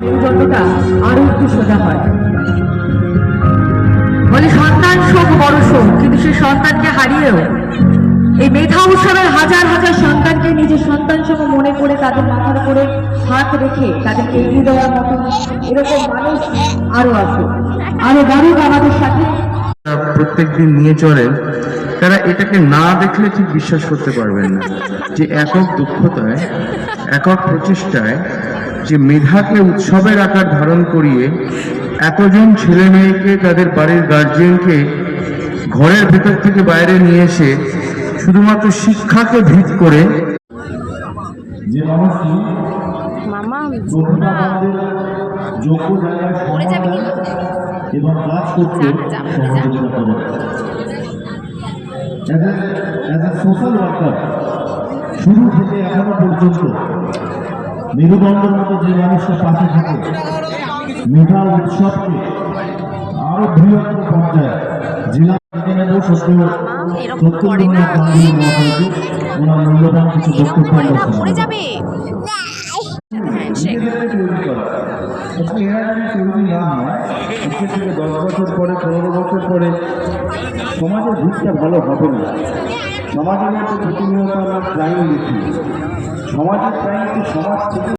মেরুদণ্ডটা আরো একটু সোজা হয়। বলে সন্তান শোক বড় শোক, কিন্তু সেই সন্তানকে হারিয়েও এই মেধা উৎসবের হাজার হাজার সন্তানকে নিজের সন্তান সহ মনে করে তাদের মাথার উপরে হাত রেখে তাদেরকে এগিয়ে দেওয়ার মতো এরকম মানুষ আরো আছে, আরো বাড়ুক আমাদের সাথে। প্রত্যেকদিন নিয়ে চলেন, তারা এটাকে না দেখলে ঠিক বিশ্বাস করতে পারবেন না যে একক দক্ষতায়, একক প্রচেষ্টায় যে মেধাকে উৎসবের আকার ধারণ করিয়ে এতজন ছেলে মেয়েকে, তাদের বাড়ির গার্জিয়ানকে ঘরের ভেতর থেকে বাইরে নিয়ে এসে শুধুমাত্র শিক্ষাকে ভিত করে যে মানুষটি যোগ্য জায়গায় এবং কাজ করতে সহযোগিতা করে। অ্যাজ এ সোশ্যাল ওয়ার্কার শুরু থেকে এখনো পর্যন্ত মেরুদণ্ডের মতো যে মানুষের পাশে থাকে, মেধা উৎসবকে আরো বৃহত্তর পর্যায়ে জেলা ওনার মূল্যবান কিছু বক্তব্য যাবে। তৈরি না হয় 10 বছর পরে, 15 বছর পরে সমাজের দিকটা ভালো হবে না। সমাজের মধ্যে প্রতিনিয়ত আমরা ক্রাইম দেখি, সমাজের ক্রাইম সমাজ থেকে